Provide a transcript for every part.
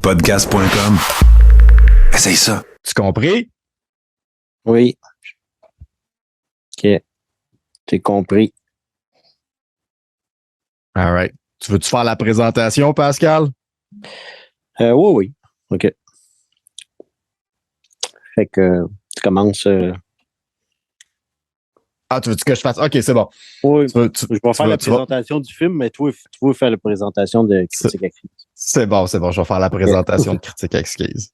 Podcast.com. Essaye ça. Tu compris? Oui. OK. J'ai compris. All right. Tu veux-tu faire la présentation, Pascal? Oui. OK. Fait que tu commences. Ah, tu veux-tu que je fasse? OK, c'est bon. Oui. Je vais faire la présentation du film, mais toi, faire la présentation de Critique Exquise. C'est bon. Je vais faire la présentation de Critique Exquise.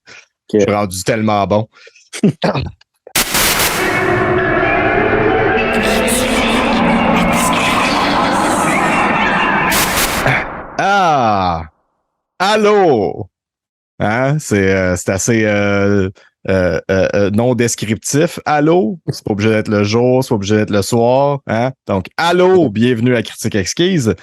Okay. Je suis rendu tellement bon. Ah! Allô! Hein? C'est assez non descriptif. Allô? C'est pas obligé d'être le jour, c'est pas obligé d'être le soir. Hein? Donc, allô! Bienvenue à Critique Exquise.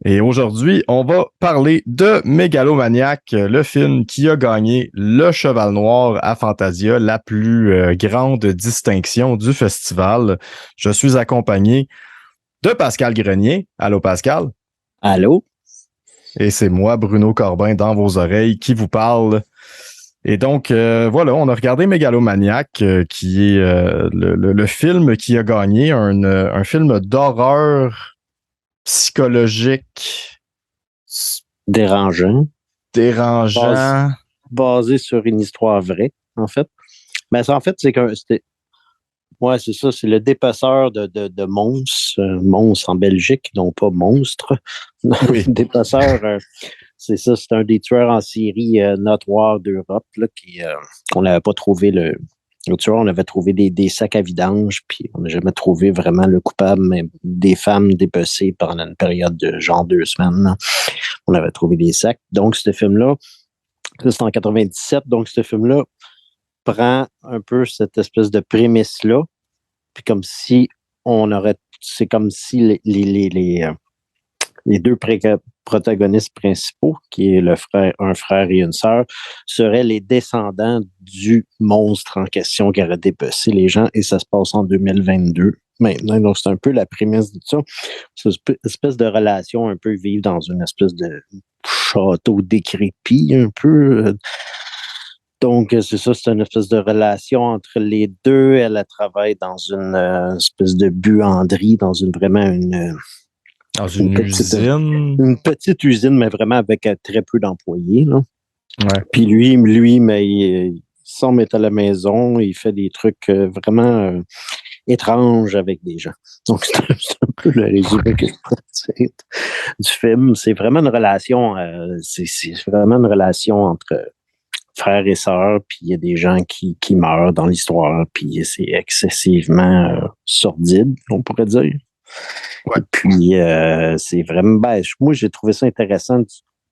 Et aujourd'hui, on va parler de Mégalomaniac, le film qui a gagné le Cheval Noir à Fantasia, la plus grande distinction du festival. Je suis accompagné de Pascal Grenier. Allô, Pascal? Allô? Et c'est moi, Bruno Corbin, dans vos oreilles, qui vous parle. Et donc, voilà, on a regardé Mégalomaniac, qui est le film qui a gagné, un film d'horreur psychologique. Dérangeant. Basé sur une histoire vraie, en fait. Mais ça, en fait, c'est ça, c'est le dépeceur de monstres, monstres en Belgique, non pas monstres. Oui. Dépeceur, c'est ça, c'est un des tueurs en série notoires d'Europe, là, on n'avait pas trouvé le tueur, on avait trouvé des sacs à vidange, puis on n'a jamais trouvé vraiment le coupable, mais des femmes dépecées pendant une période de genre 2 semaines. Là. On avait trouvé des sacs. Donc, ce film-là, c'est en 97, donc ce film-là prend un peu cette espèce de prémisse-là, puis c'est comme si les deux protagonistes principaux, qui est un frère et une sœur, seraient les descendants du monstre en question qui aurait dépecé les gens, et ça se passe en 2022 maintenant. Donc, c'est un peu la prémisse de ça. C'est une espèce de relation un peu vivre dans une espèce de château décrépit, un peu. Donc, c'est ça, c'est une espèce de relation entre les deux. Elle travaille dans une espèce de buanderie, dans une petite usine, mais vraiment avec très peu d'employés. Là. Ouais. Puis lui, mais il semble être à la maison, il fait des trucs vraiment étranges avec des gens. Donc, c'est un peu le résumé du film. C'est vraiment une relation, entre frères et sœurs, puis il y a des gens qui meurent dans l'histoire, puis c'est excessivement sordide, on pourrait dire. Ouais. Puis c'est vraiment, moi j'ai trouvé ça intéressant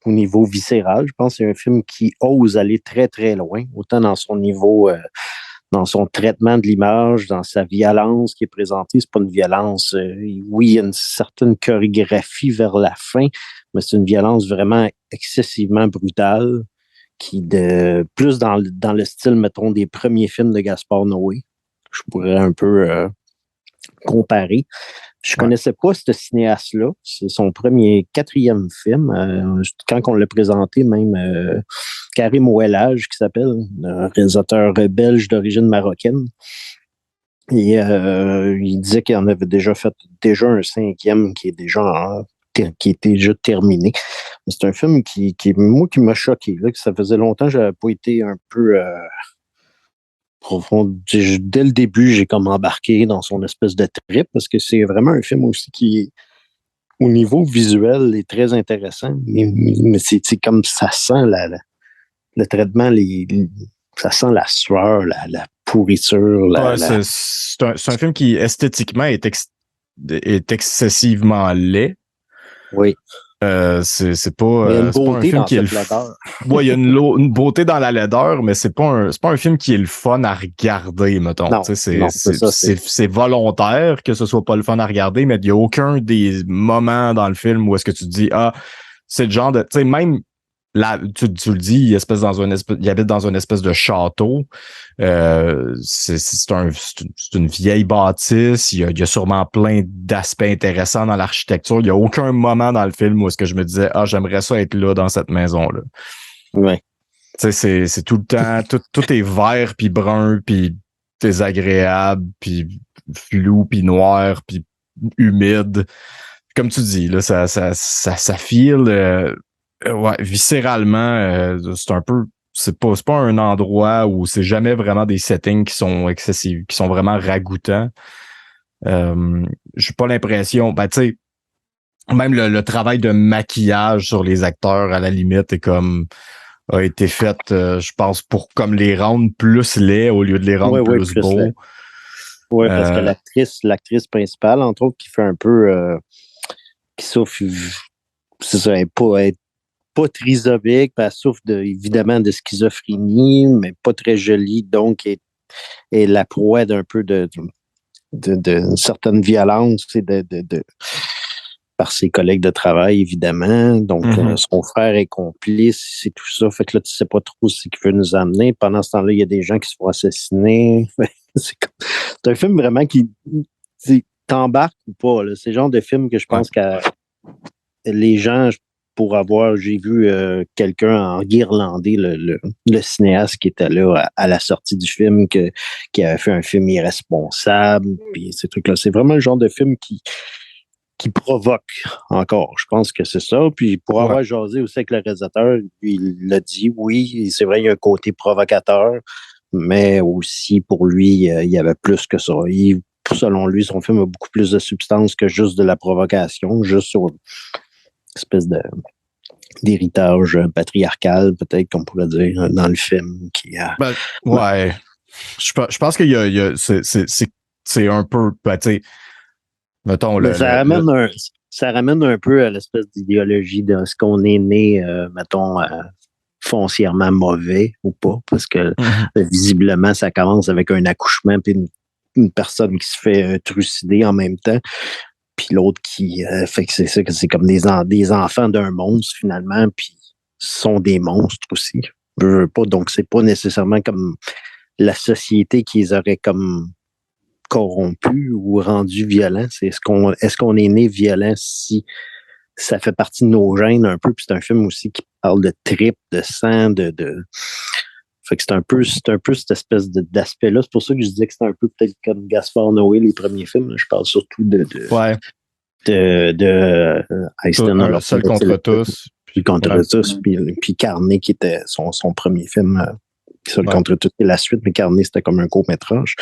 au niveau viscéral. Je pense que c'est un film qui ose aller très très loin, autant dans son niveau, dans son traitement de l'image, dans sa violence qui est présentée. C'est pas une violence, oui, il y a une certaine chorégraphie vers la fin, mais c'est une violence vraiment excessivement brutale, plus dans le style, mettons, des premiers films de Gaspard Noé. Je pourrais un peu comparer. Je connaissais pas ce cinéaste-là. C'est son 4e film. Quand on l'a présenté, même Karim Ouelhadj, qui s'appelle, un réalisateur belge d'origine marocaine. Et il disait qu'il en avait déjà fait un 5e qui était déjà terminé. C'est un film qui m'a choqué. Là, que ça faisait longtemps que je n'avais pas été un peu profond. Dès le début, j'ai comme embarqué dans son espèce de trip, parce que c'est vraiment un film aussi qui, au niveau visuel, est très intéressant. Mais c'est comme ça sent le traitement, ça sent la sueur, la pourriture. C'est un film qui, esthétiquement, est excessivement laid. Oui. C'est pas un film qui est il y a une beauté dans la laideur, mais c'est pas un film qui est le fun à regarder, mettons. Non, c'est volontaire que ce soit pas le fun à regarder, mais il y a aucun des moments dans le film où est-ce que tu te dis, c'est le genre de, tu sais, même là, tu le dis, il habite dans une espèce de château. C'est une vieille bâtisse. Il y a sûrement plein d'aspects intéressants dans l'architecture. Il y a aucun moment dans le film où est-ce que je me disais, j'aimerais ça être là dans cette maison-là. Ouais. Tu sais, c'est tout le temps, tout est vert puis brun puis désagréable puis flou puis noir puis humide. Comme tu dis, là, ça feel, ouais, viscéralement, c'est un peu, c'est pas un endroit où c'est jamais vraiment des settings qui sont excessifs, qui sont vraiment ragoûtants. J'ai pas l'impression, tu sais, même le travail de maquillage sur les acteurs, à la limite, a été fait, je pense, pour comme les rendre plus laids au lieu de les rendre plus beaux. Oui, parce que l'actrice principale, entre autres, qui fait un peu, qui souffre, c'est ça, elle est pas trisomique, elle souffre évidemment de schizophrénie, mais pas très jolie, donc est la proie d'un peu de certaine violence, par ses collègues de travail, évidemment. Donc, son frère est complice, c'est tout ça. Fait que là, tu sais pas trop ce qu'il veut nous amener. Pendant ce temps-là, il y a des gens qui se font assassiner. C'est un film vraiment qui t'embarque ou pas. Là. C'est le genre de film que je pense que les gens, j'ai vu quelqu'un en guirlandais, le cinéaste qui était là à la sortie du film, qui avait fait un film irresponsable. Puis ces trucs-là. C'est vraiment le genre de film qui provoque encore. Je pense que c'est ça. Puis pour avoir jasé aussi avec le réalisateur, il l'a dit, oui, c'est vrai, il y a un côté provocateur, mais aussi pour lui, il y avait plus que ça. Selon lui, son film a beaucoup plus de substance que juste de la provocation, juste sur une espèce d'héritage patriarcal, peut-être qu'on pourrait dire, dans le film. Ouais. Je pense qu'il y a c'est un peu, tu sais, mettons, ça ramène un peu à l'espèce d'idéologie de ce qu'on est né, mettons, foncièrement mauvais ou pas, parce que visiblement, ça commence avec un accouchement puis une personne qui se fait trucider en même temps, puis l'autre qui fait que c'est ça, que c'est comme des enfants d'un monstre finalement, puis sont des monstres aussi. Je veux pas, donc c'est pas nécessairement comme la société qui les aurait comme corrompu ou rendu violent. Est-ce qu'on est né violent si ça fait partie de nos gènes un peu? Puis c'est un film aussi qui parle de tripes, de sang, fait que c'est un peu cette espèce d'aspect-là. C'est pour ça que je disais que c'était un peu peut-être comme Gaspard Noé, les premiers films. Je parle surtout de Un seul contre tous. Puis contre tous. Puis Carnet, qui était son premier film. Seul contre tous, et la suite, mais Carnet, c'était comme un court-métrage.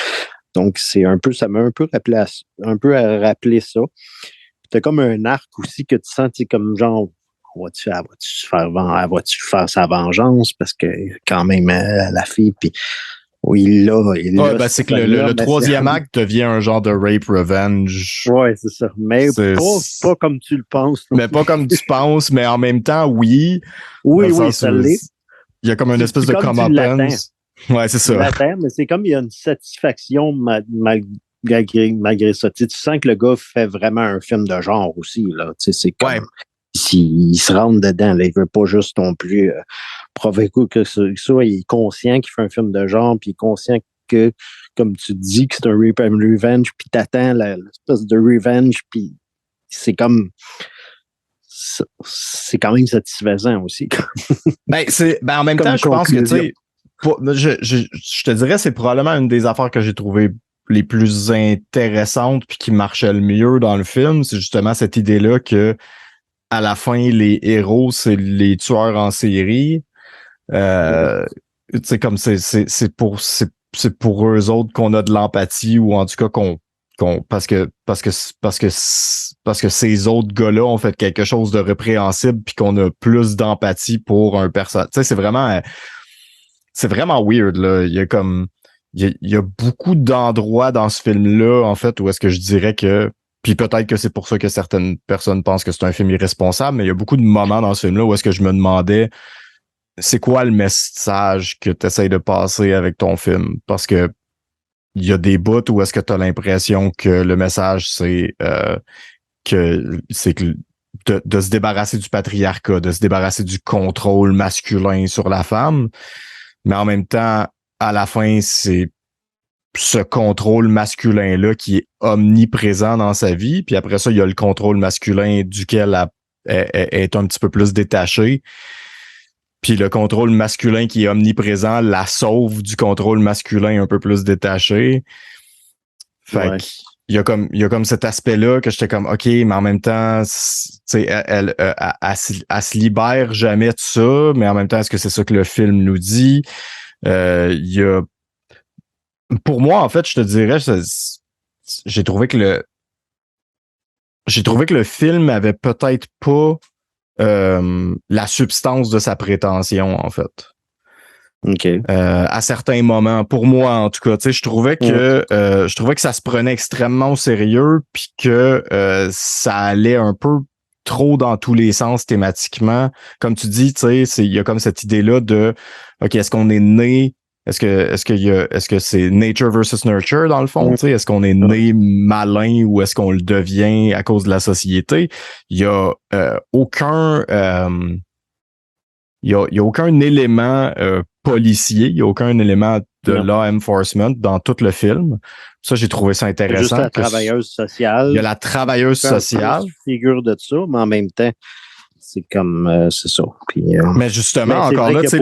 Donc, ça m'a un peu rappelé ça. T'as comme un arc aussi que tu sens, tu sais, comme genre, va-tu faire sa vengeance? Parce que quand même, la fille, puis oui, c'est que le troisième acte devient un genre de rape revenge. Ouais, c'est ça. Mais pas comme tu le penses. Mais pas comme tu penses, mais en même temps, oui. Oui, ça l'est. Il y a comme une espèce de comeuppance. Ouais, c'est ça. Mais c'est comme il y a une satisfaction malgré ça. Tu sens que le gars fait vraiment un film de genre aussi. Là. C'est comme s'il se rentre dedans. Là, il veut pas juste non plus provoquer que ça. Il est conscient qu'il fait un film de genre, puis il est conscient que, comme tu dis, que c'est un rape and revenge, puis t'attends l'espèce de revenge, puis c'est comme... C'est quand même satisfaisant aussi. En même temps, je pense que, tu sais, je te dirais, c'est probablement une des affaires que j'ai trouvées les plus intéressantes puis qui marchait le mieux dans le film. C'est justement cette idée-là que à la fin, les héros, c'est les tueurs en série. Tu sais, comme c'est pour eux autres qu'on a de l'empathie, ou en tout cas parce que ces autres gars-là ont fait quelque chose de répréhensible puis qu'on a plus d'empathie pour un personnage. Tu sais, c'est vraiment weird, là. Il y a beaucoup d'endroits dans ce film-là, en fait, où est-ce que je dirais que, puis peut-être que c'est pour ça que certaines personnes pensent que c'est un film irresponsable, mais il y a beaucoup de moments dans ce film-là où est-ce que je me demandais, c'est quoi le message que tu essaies de passer avec ton film? Parce que il y a des bouts où est-ce que tu as l'impression que le message, c'est que de se débarrasser du patriarcat, de se débarrasser du contrôle masculin sur la femme. Mais en même temps, à la fin, c'est ce contrôle masculin-là qui est omniprésent dans sa vie. Puis après ça, il y a le contrôle masculin duquel elle est un petit peu plus détaché. Puis le contrôle masculin qui est omniprésent la sauve du contrôle masculin un peu plus détaché. Fait que il y a comme cet aspect-là que j'étais comme OK, mais en même temps, tu sais, elle se libère jamais de ça, mais en même temps, est-ce que c'est ça que le film nous dit? Il y a pour moi, en fait, je te dirais, j'ai trouvé que le film avait peut-être pas la substance de sa prétention, en fait. OK. À certains moments, pour moi, en tout cas, tu sais, je trouvais que ça se prenait extrêmement au sérieux, puis que ça allait un peu trop dans tous les sens thématiquement. Comme tu dis, tu sais, il y a comme cette idée-là de OK, est-ce qu'on est né? Est-ce que c'est nature versus nurture dans le fond? Tu sais, est-ce qu'on est né malin ou est-ce qu'on le devient à cause de la société? Il y a aucun élément policier, il y a aucun élément de law enforcement dans tout le film. Ça, j'ai trouvé ça intéressant. Juste la travailleuse sociale. Il y a la travailleuse sociale. Figure de ça, mais en même temps, c'est comme c'est ça. Puis, mais justement, encore là, tu sais,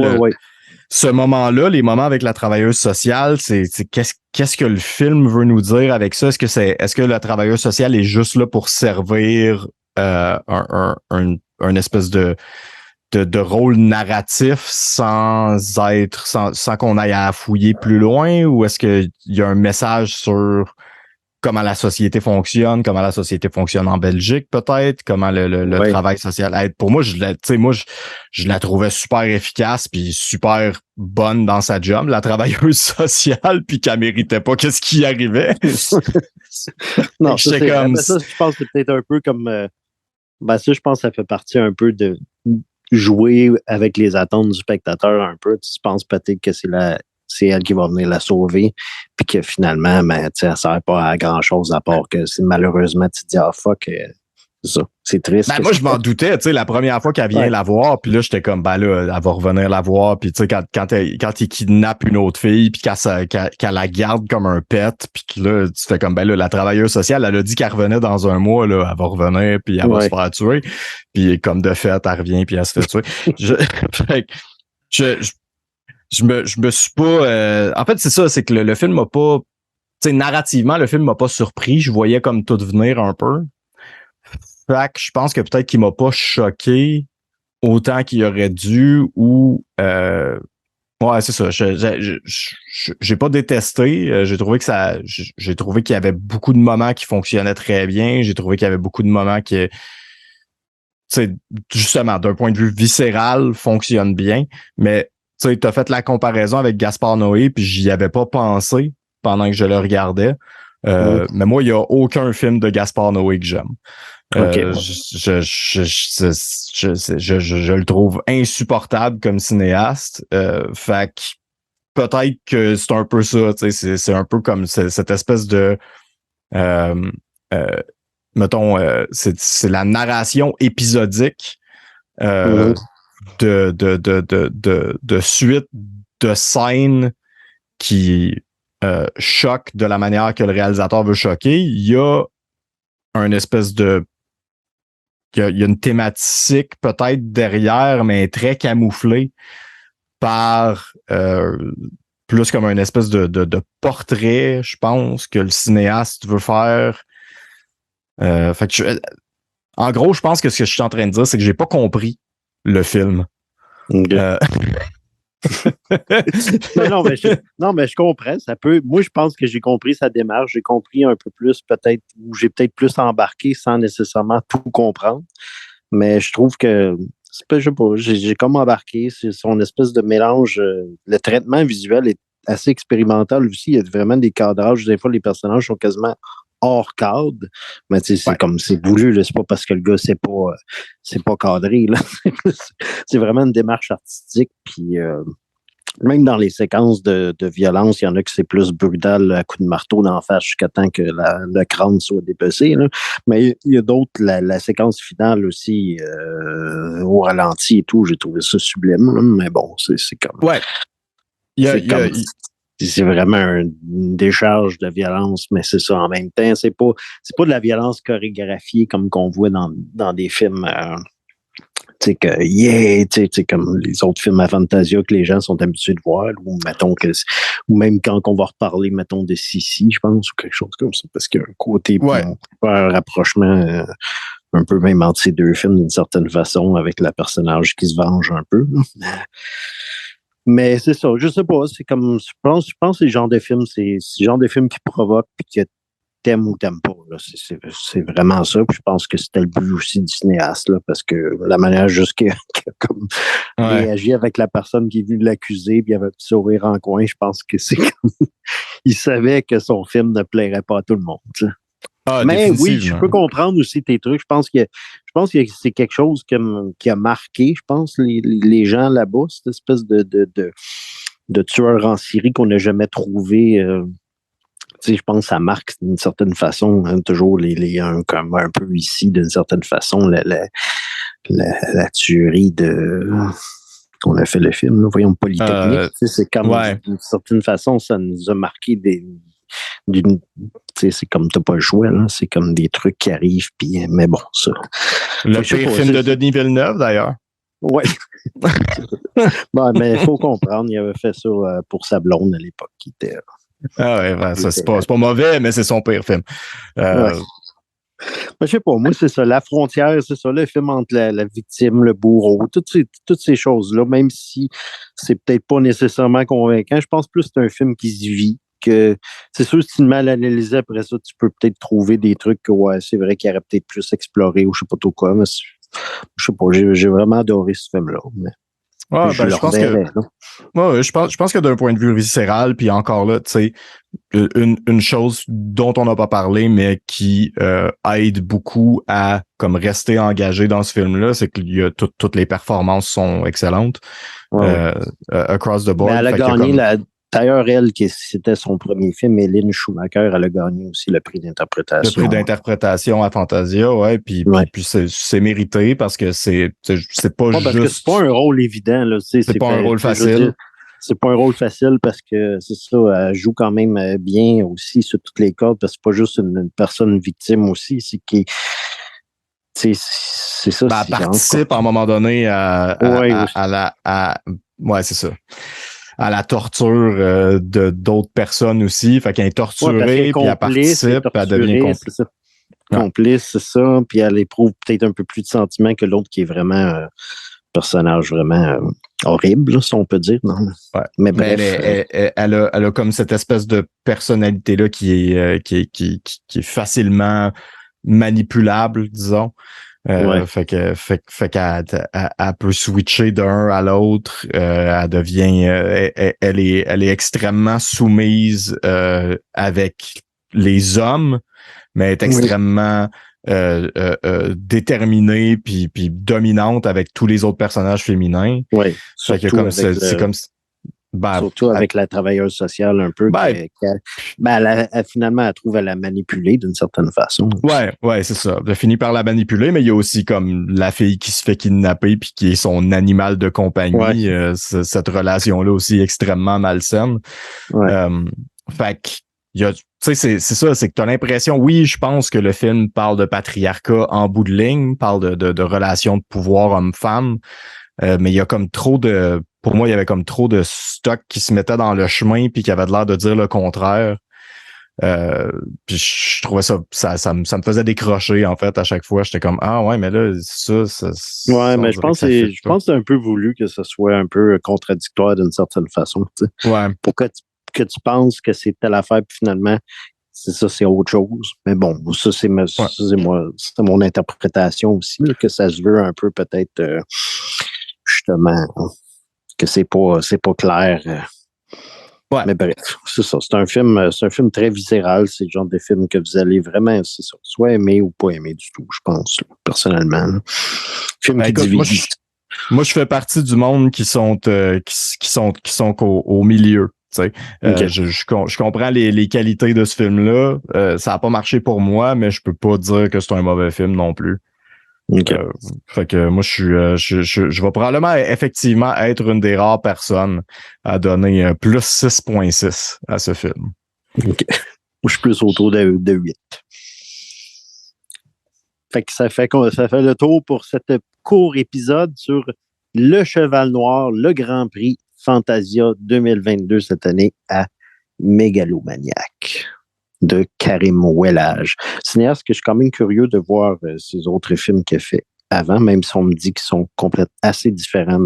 ce moment-là, les moments avec la travailleuse sociale, c'est qu'est-ce que le film veut nous dire avec ça? Est-ce que la travailleuse sociale est juste là pour servir un espèce de rôle narratif sans qu'on aille à fouiller plus loin, ou est-ce qu'il y a un message sur comment la société fonctionne en Belgique peut-être, comment le travail social aide? Pour moi, je la trouvais super efficace puis super bonne dans sa job, la travailleuse sociale, puis qu'elle méritait pas qu'est-ce qui arrivait. Non, ça, je pense que c'est peut-être un peu comme ça, je pense que ça fait partie un peu de jouer avec les attentes du spectateur un peu. Tu penses peut-être que c'est elle qui va venir la sauver, puis que finalement, elle ne sert pas à grand-chose à part que malheureusement, tu te dis « Ah, fuck, c'est ça, c'est triste. » Moi, je m'en doutais, tu sais, la première fois qu'elle vient la voir, puis là, j'étais comme, là, elle va revenir la voir, puis tu sais, quand il kidnappe une autre fille, puis qu'elle la garde comme un pet, puis que là, tu fais comme, là, la travailleuse sociale, elle a dit qu'elle revenait dans un mois, là, elle va revenir, puis elle va se faire tuer, puis comme de fait, elle revient, puis elle se fait tuer. Je me suis pas... en fait, c'est ça, c'est que le film m'a pas... Tu sais, narrativement, le film m'a pas surpris. Je voyais comme tout venir un peu. Fait que je pense que peut-être qu'il m'a pas choqué autant qu'il aurait dû, ou... ouais, c'est ça. J'ai pas détesté. J'ai trouvé qu'il y avait beaucoup de moments qui fonctionnaient très bien. J'ai trouvé qu'il y avait beaucoup de moments qui... Tu sais, justement, d'un point de vue viscéral, fonctionnent bien. Mais... Tu sais, t'as fait la comparaison avec Gaspard Noé, puis j'y avais pas pensé pendant que je le regardais. Mais moi, il y a aucun film de Gaspard Noé que j'aime. Je le trouve insupportable comme cinéaste. Fait que peut-être que c'est un peu ça. Tu sais, c'est un peu comme cette espèce de... mettons, c'est la narration épisodique. De suite de scènes qui choquent de la manière que le réalisateur veut choquer. Il y a un espèce de... Il y a une thématique peut-être derrière, mais très camouflée par plus comme une espèce de portrait, je pense, que le cinéaste veut faire. Fait que en gros, je pense que ce que je suis en train de dire, c'est que j'ai pas compris le film. Okay. non, mais je comprends. Ça peut. Moi, je pense que j'ai compris sa démarche. J'ai compris un peu plus, peut-être, ou j'ai peut-être plus embarqué sans nécessairement tout comprendre. Mais je trouve que, je sais pas, j'ai comme embarqué. C'est son espèce de mélange. Le traitement visuel est assez expérimental aussi. Il y a vraiment des cadrages. Des fois, les personnages sont quasiment hors cadre, mais c'est comme c'est voulu, là. C'est pas parce que le gars c'est pas cadré, là. C'est vraiment une démarche artistique, puis Même dans les séquences de violence, il y en a que c'est plus brutal à coups de marteau d'en face jusqu'à temps que le crâne soit dépecé. Là. Mais il y a d'autres, la séquence finale aussi, au ralenti et tout, j'ai trouvé ça sublime. Là. Mais bon, c'est comme... Ouais. C'est vraiment une décharge de violence, mais c'est ça en même temps. C'est pas de la violence chorégraphiée comme qu'on voit dans des films... tu sais, comme les autres films à Fantasia que les gens sont habitués de voir, ou mettons ou même quand on va reparler, mettons, de Sissi, je pense, ou quelque chose comme ça, parce qu'il y a un côté pour faire un rapprochement un peu même entre ces deux films d'une certaine façon, avec le personnage qui se venge un peu. Mais c'est ça, je sais pas, c'est comme, je pense que c'est le genre de film, c'est le genre de film qui provoque puis que t'aimes ou t'aimes pas. Là. C'est vraiment ça. Puis je pense que c'était le but aussi du cinéaste, là, parce que la manière juste qu'il a comme réagi avec la personne qui est venue l'accuser, puis il avait un petit sourire en coin, je pense que c'est comme il savait que son film ne plairait pas à tout le monde. Tu sais. Mais oui, je peux comprendre aussi tes trucs. Je pense que c'est quelque chose qui a marqué, je pense, les gens là-bas, cette espèce de tueur en série qu'on n'a jamais trouvé. Tu sais, je pense que ça marque d'une certaine façon, hein, toujours comme un peu ici, d'une certaine façon, la tuerie qu'on a fait le film, là, voyons, Polytechnique. Tu sais, c'est comme d'une certaine façon, ça nous a marqué tu sais, c'est comme t'as pas le choix, là. C'est comme des trucs qui arrivent, puis mais bon, ça. Le pire film de Denis Villeneuve, d'ailleurs. Oui. Bon, mais il faut comprendre, il avait fait ça pour sa blonde à l'époque, qui était... Ah ouais, ça, c'est pas mauvais, mais c'est son pire film. Ouais. Je sais pas, moi, c'est ça, la frontière, c'est ça, le film entre la victime, le bourreau, toutes ces choses-là, même si c'est peut-être pas nécessairement convaincant, je pense plus que c'est un film qui se vit, que c'est sûr, si tu mal analysé après ça, tu peux peut-être trouver des trucs que, ouais, c'est vrai qu'il y aurait peut-être plus exploré ou je sais pas trop quoi, mais je sais pas, j'ai vraiment adoré ce film-là, mais... je pense que d'un point de vue viscéral, puis encore là, tu sais, une chose dont on n'a pas parlé, mais qui aide beaucoup à comme rester engagé dans ce film-là, c'est que toutes les performances sont excellentes. Across the board. Mais elle a gagné d'ailleurs, c'était son premier film, Lynn Schumacher, elle a gagné aussi le prix d'interprétation. Le prix d'interprétation à Fantasia, ouais, puis c'est mérité parce que c'est pas juste... Parce que c'est pas un rôle évident, là, tu sais. C'est pas un rôle facile. C'est pas un rôle facile parce que, c'est ça, elle joue quand même bien aussi sur toutes les cordes, parce que c'est pas juste une personne victime aussi, c'est qui... C'est ça. Ben, elle participe à un moment donné ouais, c'est ça. À la torture de d'autres personnes aussi. Fait qu'elle est torturée, puis elle participe, puis elle devient complice, c'est ça. Puis elle éprouve peut-être un peu plus de sentiments que l'autre qui est vraiment un personnage vraiment horrible, là, si on peut dire. Non? Ouais. Mais bref. Elle a comme cette espèce de personnalité-là qui est facilement manipulable, disons. Fait qu'elle peut switcher d'un à l'autre. Elle devient, elle est extrêmement soumise avec les hommes, mais elle est extrêmement déterminée puis dominante avec tous les autres personnages féminins. Oui. Fait que comme c'est comme surtout avec la travailleuse sociale un peu. Finalement, elle trouve à la manipuler d'une certaine façon. Ouais, c'est ça. Elle finit par la manipuler, mais il y a aussi comme la fille qui se fait kidnapper puis qui est son animal de compagnie. Cette relation-là aussi extrêmement malsaine. Fait que, tu sais, c'est ça, c'est que t'as l'impression, oui, je pense que le film parle de patriarcat en bout de ligne, parle de relations de pouvoir homme-femme, mais il y a comme pour moi, il y avait comme trop de stock qui se mettait dans le chemin puis qui avait l'air de dire le contraire. Puis je trouvais ça me faisait décrocher, en fait, à chaque fois. J'étais comme, ah ouais, mais là, mais je pense que c'est un peu voulu que ce soit un peu contradictoire d'une certaine façon. T'sais. Ouais. Pour que tu penses que c'est telle affaire, puis finalement, c'est autre chose. Mais bon, ça, c'est mon interprétation aussi, là, que ça se veut un peu peut-être justement que c'est pas clair. Mais bref, c'est ça. C'est un film très viscéral. C'est le genre de film que vous allez vraiment, c'est ça, soit aimer ou pas aimer du tout, je pense, personnellement. Film qui divise. Moi, je fais partie du monde qui sont au milieu. Tu sais. Ok. Je comprends les qualités de ce film-là. Ça n'a pas marché pour moi, mais je peux pas dire que c'est un mauvais film non plus. Ok. Fait que moi, je vais probablement effectivement être une des rares personnes à donner un plus 6.6 à ce film. Ok. Moi, je suis plus autour de 8. Fait que ça fait le tour pour cet court épisode sur Le Cheval Noir, le Grand Prix Fantasia 2022 cette année à Mégalomaniac de Karim Ouellage. Cinéaste que je suis quand même curieux de voir ses autres films qu'il a fait avant, même si on me dit qu'ils sont complètement assez différents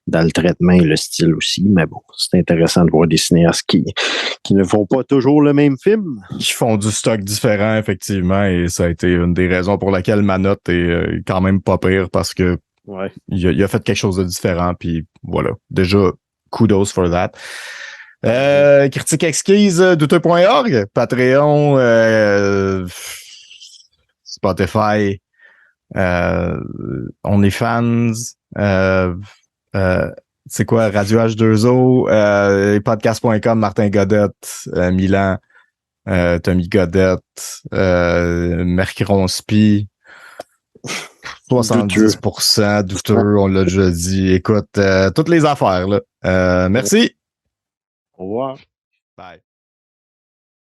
dans le traitement et le style aussi. Mais bon, c'est intéressant de voir des cinéastes qui ne font pas toujours le même film. Ils font du stock différent, effectivement, et ça a été une des raisons pour laquelle ma note est quand même pas pire, parce que Ouais. il a fait quelque chose de différent, puis voilà. Déjà, kudos for that. Critique exquise, douteux.org, Patreon, Spotify, OnlyFans, c'est quoi, Radio H2O, podcast.com, Martin Godette, Milan, Tommy Godette, Mercron Spi, 70% douteux, on l'a déjà dit. Écoute, toutes les affaires, là. Merci. Au revoir. Bye.